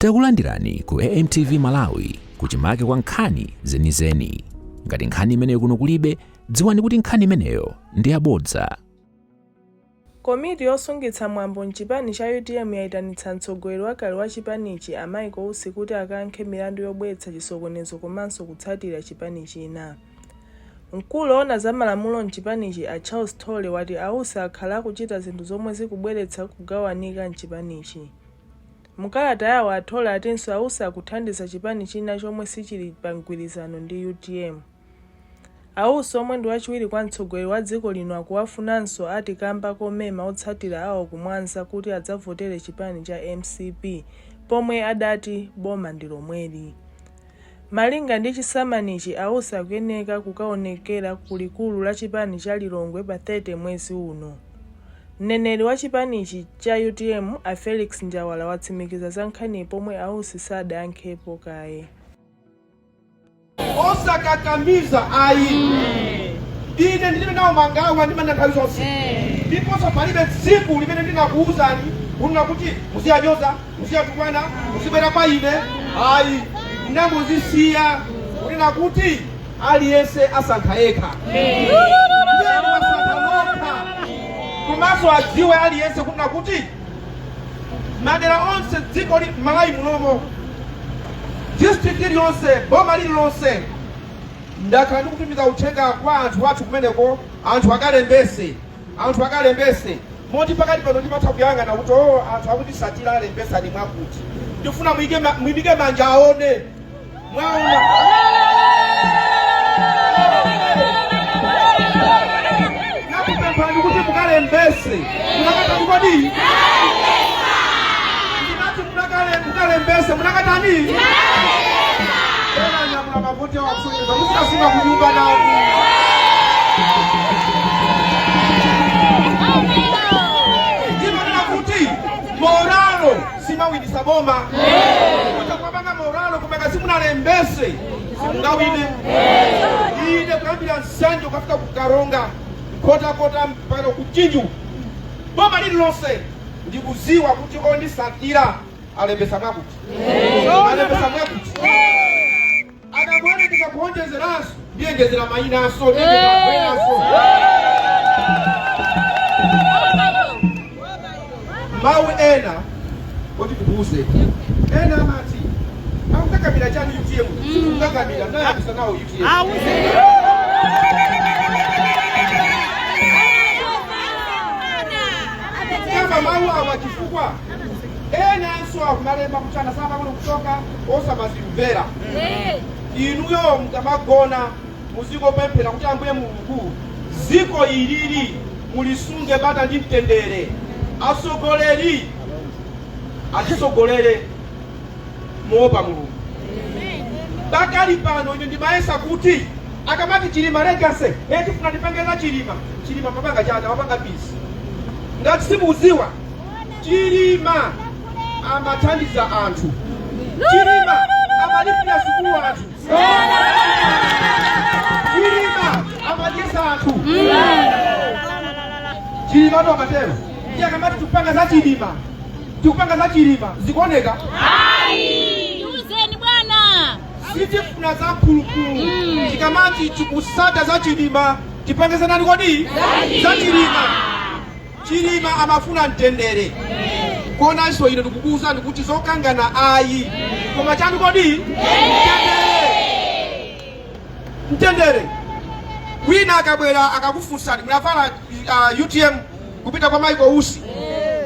Takulandirani ku AMTV Malawi kuchimake kwa nkhani zenizeni. Ngati nkhani imeneyo kuno kulibe, dziwani kuti nkhani imeneyo ndi yabodza. Komiti yosungitsa mwambo mchipani cha UTM yayitanitsa mtsogoleri wakale wa chipanichi Amayi Kousi kuti akankhe milandu yobweretsa chisokonezo komanso kutsatira chipani china. Mkulu ona za malamulo mchipanichi a Charles Tole wati Ausi akhala akuchita zinthu zomwe zikubweretsa kugawanika mchipanichi. Mukalata yawo Atole atinso Ausi akuthandiza chipani china chomwe sichili pa mgwirizano ndi UTM. Ausi omwe ndi wachiwiri kwa mtsogoleri wa dziko lino akuwafunanso ati kamba komema otsatira awo kumwanza kuti adzavotere chipani cha MCP pomwe adati boma ndi lomweli. Malinga ndi chisamanichi Ausi akuyeneka kukaonekera kulikulu la chipani cha Lilongwe pa 30 mwezi uno. Mneneri wa chipanichi cha UTM a Felix Njawala watsimikiza za nkhani pomwe Ausi sadayankhepo kaye. Osakakamiza ayi. Ine ndilibe nawo mangawa ndi mandakali zonse. Ndiponso palibe tsiku limene ndinakuwuzani kuti muziyanyoza, muziyatukwana, muzibwera pa ine. Ayi, ndinangozisiya kunena kuti aliyense asankha yekha. Komanso adziwe aliyense kunena kuti madera onse dziko Malawi munomo, district iliyonse, boma lililonse, ndakhala ndikutumiza uthenga kwa anthu athu kumeneko, anthu akalembese. Moti pakati pano ndimatha kuyang'ana kuti anthu akuti satira alembesa ali mwakuti. Ndifuna mwimike manja aone. Mwaona. Nakupemphani kuti mukalembese. Munakata kodi? Ndinati mukalembese, munakatani? Mavoti wa kusuliza, musikasunga kunyumba nawo. Ndinonena kuti moralo simawinisa boma. Kuti kwabanga moralo kumeka simunalembese, simungawine. Ine kuyambira nsanje ukafika kukaronga, kota mpaka kuchinju. Boma lililonse ndikuziwa kuti ondisatira alembesa mwakuti. Alembesa mwakuti. Adamwane ndikakuonjezeraso, ndiyengezera mayinaso, ndiyengezera kwenaso. Mawu ena, kuti kubuze. Ena amati, akukakamira chani UTM, kukakamira, naye abisa nawo UTM. Kama mawu awachifukwa, ena anso akumalemba kuchana saba kuno kutoka, osa mazimvera. Inuyo mkamagona muziko pempera kuti ambuye Mulungu ziko ilili mulisunge bata ndi mtendere. Asogoleri atisogolere moopa Mulungu. Bakali pano ine ndimayesa kuti akamati chilima legase tifuna ndipengeza chilima mabanga chata mabanga pisi. Ngati simuziwa chilima amathandiza anthu. Chilima amalipira sukulu anthu. Chilima amadyesa anthu. Chilima ndo amatero. Ndiye akamati tupanga za chilima zikuoneka? Ayi! Uzeni bwana! Sitifuna za mphulupulu. Chikamati chikusata za chilima tipangeze nani kodi? Za chilima. Chilima amafuna mtendere. Kona iso ine ndikukuza ndikuti zokangana ayi. Koma chanu kodi? Mtendere. Wina akabwera akakufunsani munavala UTM kupita kwa Amayi Kousi.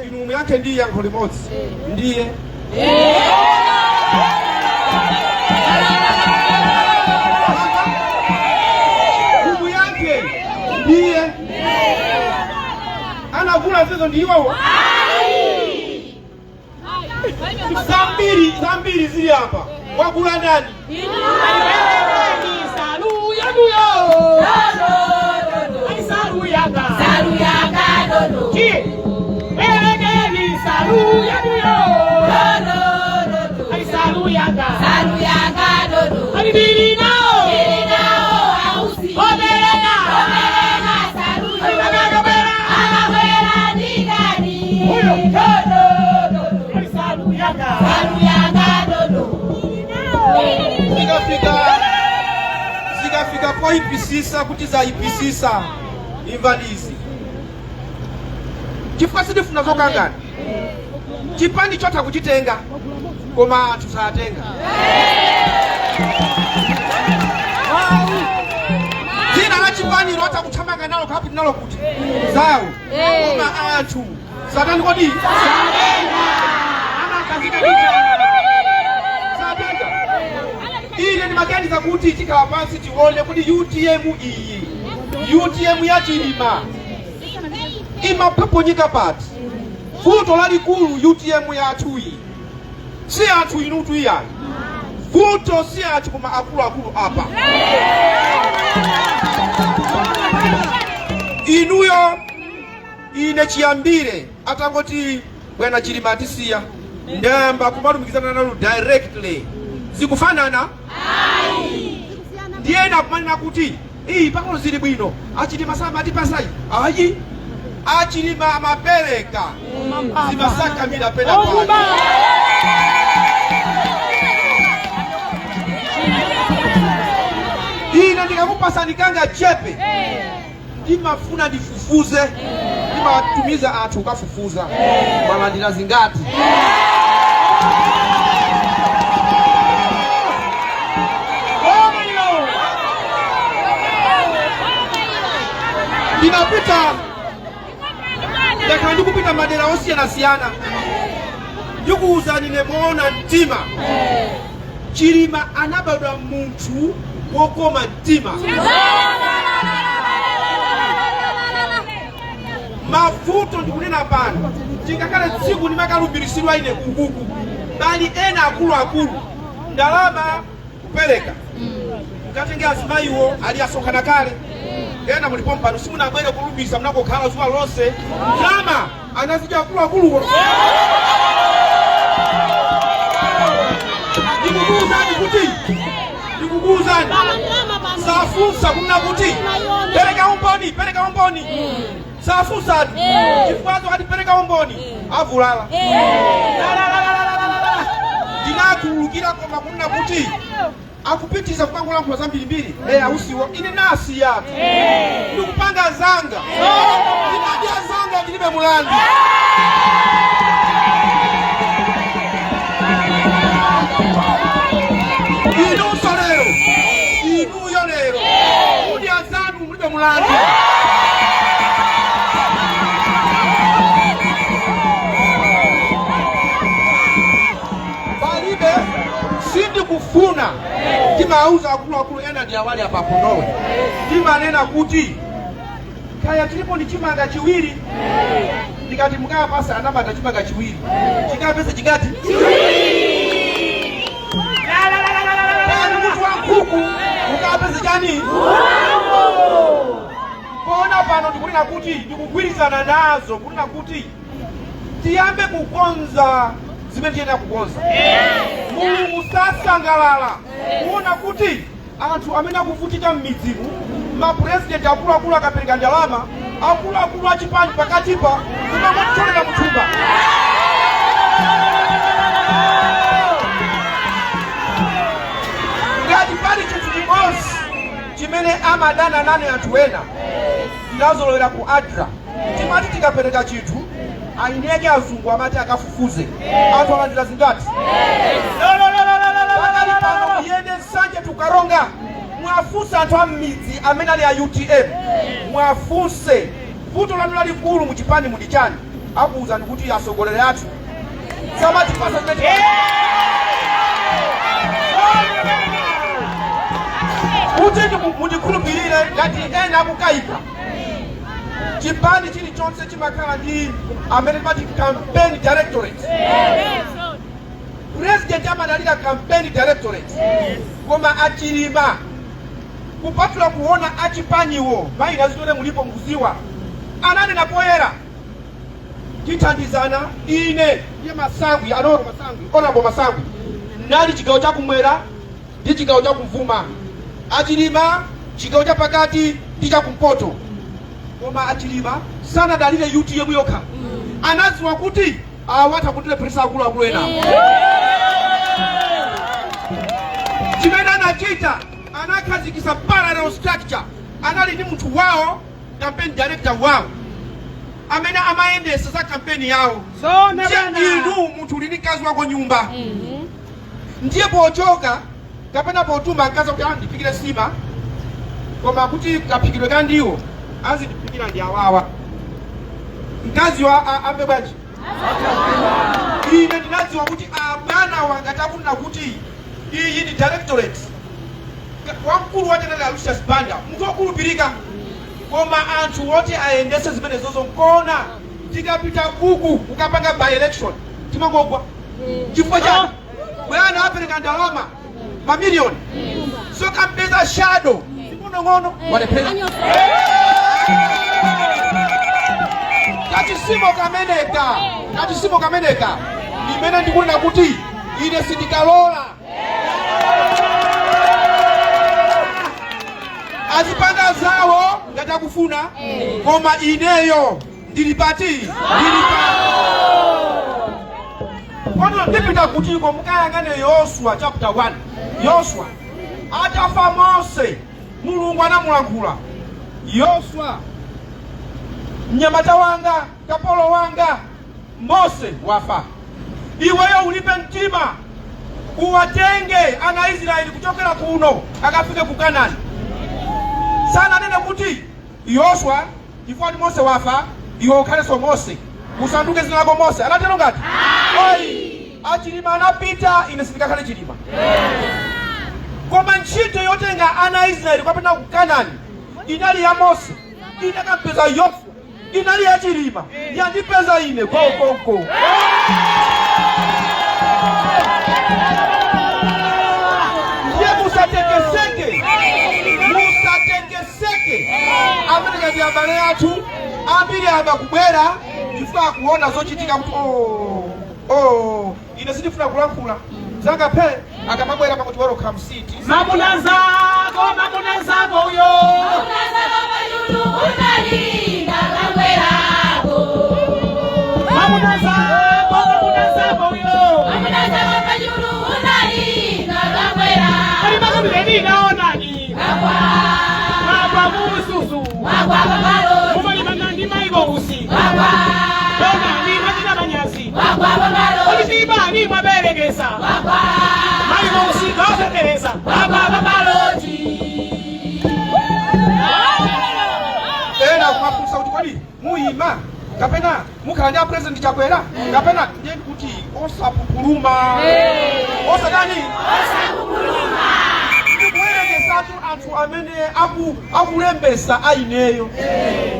Inu yake ndiye yankho limodzi. Ndiye. Kubu yake ndiye. Anavula zizo ndiwo. Zambiri zili hapa. Wakula nani? Salu yanga dodo. Ki? Welegeni salu yaduyo. Dodo. Ai salu yanga dodo. Ai biri nao. Ausi. Oberena salu. Ai magagabera. Amabera digani. Dodo. Ai salu yanga tikafika poipisisa kuti zaipisisa imva ndizi chifukwa sitifuna zokangana chipani chotha kuchitenga koma anthu satenga dzina la chipani lotha kuthamanga nalo kapiti nalo kuti zawo koma anthu satani kodi ine ndimaganiza kuti tikhala pansi tione kuti UTM iyi UTM ya Chilima imapaponyeka pati vuto lalikulu UTM yathu iyi si anthu inutu iyayi vuto si anthu koma akuluakulu apa inuyo ine chiyambire atangoti bwana Chilima atisiya ndayamba kumalumikizana nalo directly zikufanana ndiye nakumanena kuti iyi pakolo zili bwino Achilima samatipasai ayi Achilima amapereka zimasakamira pena pake ine ndikakupasa nikanga chepe ndimafuna ndifufuze ndimatumiza anthu ukafufuza malandira zingati ndinapita ndakhala ndikupita madera osiyanasiyana ndikuwuzani nemuona mtima Chilima anabadwa munthu wokoma mtima mavuto ndikunena pano tingakale tsiku ndimakalumbiritsidwa ine kukuku bali ena akuluakulu ndalama kupereka mukatenge azimayiwo ali asonkhana kale ena mulipo mpano simunabwere kulumbisa munakokhala zuwa lonse ndalama anazidya akuluakuluwo ndikukuuzani safunsa kumna kuti pereka umboni safunsani chifukwazo kati pereka umboni avulala ndinakhululukira koma kumna kuti akupitisa kupangula mpula zambirimbiri ausiwo ine nasi yatu ndikupanga zanga ndinadya zanga ndilibe mulandu inuso lero inuyo lero kudya zanu mulibe mulandu palibe sindikufuna timauza akuluakulu ena ndi awali apapo nowe timanena kuti kaya tilipo ndi chimanga chiwiri ndikati mukapasa anamata chimanga chiwiri chikapese chingati kuku mukapese chani kona pano ndikunena kuti ndikugwirizana nazo kunena kuti tiyambe kukonza zimene tiyenda kukonza Mulungu sasangalala kuona kuti anthu amene akuvutika m'midzimu mapresidenti akuluakulu akapereka ndalama akuluakulu achipani pakatipa kumangotolera muthumba ngati pali chinthu chimodzi chimene amadana nane anthu ena tinazolowera ku ADRA timati tikapereka chinthu aineke azungu amati akafufuze anthu alandira zingati pano yende nsanje tukaronga mwafunse anthu am'midzi amene ali a UTM mwafunse vuto lanu lalikulu muchipani muli chani akuwuzani kuti asogolere athu samatipasa zimene kuti mundikhulupirire ngati ena akukayika chipani chilichonse chimakhala ndi amene timati campaign directorate president amadalira campaign directorate koma Achilima kupatula kuona achipaniwo mayina zitole mulipo mkuziwa ananena poyera tithandizana ine ndiye Masangwi anoro Masangwi onabo Masangwi nali chigawo chakumwera ndi chigawo chakumvuma Achilima chigawo chapakati ndi chakumpoto koma Achilima sanadalire UTM yokha anaziwa kuti awatha kutile presa akuluakulu ena chimene anachita anakhazikisa kupangisa parallel structure. Anali ndi munthu wawo campaign director wawo amene amayendesa za kampeni yawo. Inu munthu uli ndi mkazi wako nyumba, ndiye pochoka kapena potuma mkazi kuti andipikire sima, koma kuti kapikidwe kandiwo azindipikira ndi awawa, mkazi wa ambe bwanji. Ine ndinadziwa kuti abana wangatafuna kuti iyi ndi directorate wamkulu watenera Lucius Banda munthu wokhulupirika, koma anthu oti ayendese zimene zozo nkona tikapita kuku ukapanga by election timangogwa chifukwa chani bwana apereka ndalama mamiliyoni so kampeza shadow ngono walepera katisimo kameneka imene ndikunena kuti ine sindikalola azipanga zawo ngatakufuna, koma ineyo ndilipati kono ndipita kutiko mukayangane Yosua chapter 1. Yosua atafa Mose, Mulungu anamulankhula, Yosua mnyamata wanga, kapolo wanga Mose wafa, iweyo ulipe mtima uwatenge ana Israeli kuchokera kuno akafike ku Kanaani. Sana nene kuti Yosua chifukwa Mose wafa, iwe ukhaleso Mose usanduke zina lako Mose. Anatero ngati oi achilima anapita ine sindikakhale chilima, koma ntchito yotenga ana Israeli kapena ku Kanaani inali ya Mose, inakampeza Yosua inali ya chilima, yandipeza ine koko. Musatekeseke Amerika ndi abale athu ambiri abakubwera chifukwa kuona zochitika kuti ine sindifuna kulankhula zanga phe akamabwera pakuti waro kamsiti mamuna zako uyo mamuna zako uyo ali naonani Baba mususu Baba balo Mumali manandi maigo usi Baba Dona ni majina banyasi Baba balo Olisiba ni maberegesa Baba Maigo usi kose teresa Baba baloti Ena kumapusa utikwadi muima kapena mukanya president chakwera kapena ndiye kuti osapupuluma osa gani osapupuluma anthu amene akulembesa aineyo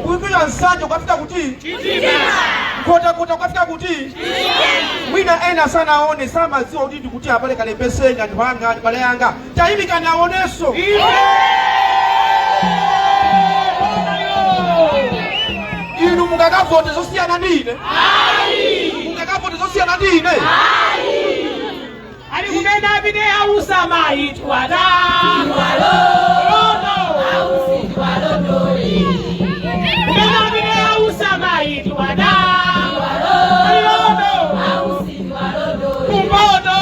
kuikuya nsanje kwafika kuti kota kwafika kuti mwina ena sana aone samaziwa kuti ndikuti apale kalembeseni anthu anga abale yanga tayimikani aoneso inu mungakavote zosiyana ndine mungakavote zosiyana ndine ali kunena bide ausa maitu wada kunena bide ausa maitu wada kumbodo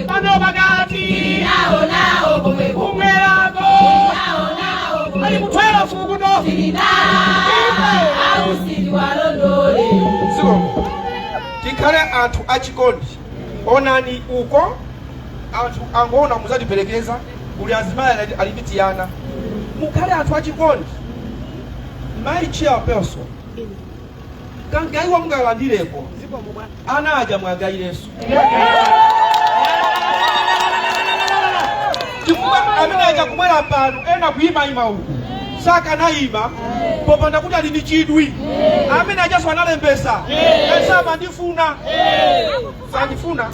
pano bagati kumwelako ali kutwela fukuno siko tikhale anthu achikondi. Onani uko anthu angona muzatiperekeza uli azimaya alipitiana mukhale anthu achikondi. My chairperson kangaiwa mungalandireko anaja mwagaireso chifukwa amene aja kumwera pano ena kuyimayima uku saka nayima popanda kuti ali ndi chidwi amene ajaso analembesa esama ndifuna sandifuna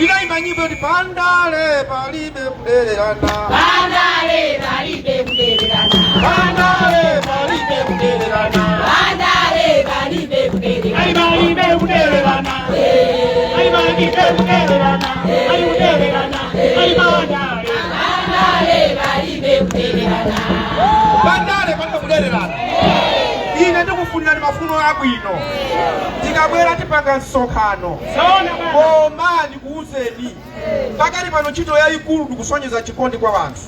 ila nyimbo ndi bandale palibe kudererana bandale palibe kudererana bandale palibe kudererana bandale palibe kudererana ai palibe kudererana ai palibe kudererana ai kudererana ai bandale palibe kudererana bandale palibe kudererana ine ndikufu kufunirani mafuno abwino. Tikabwera tipanga msonkhano. Zona baba. Koma ndikuuzeni. Pakali pano ntchito yayikulu ndikusonyeza chikondi kwa wanthu.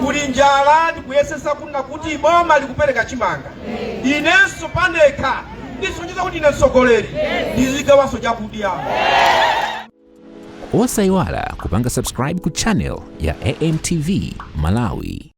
Kuli njala ndikuyesesa kuti boma likupereka chimanga. Inenso pandekha ndisonyeza kuti ine mtsogoleri ndizigawanso chakudya. Osayiwala kupanga subscribe ku channel ya AMTV Malawi.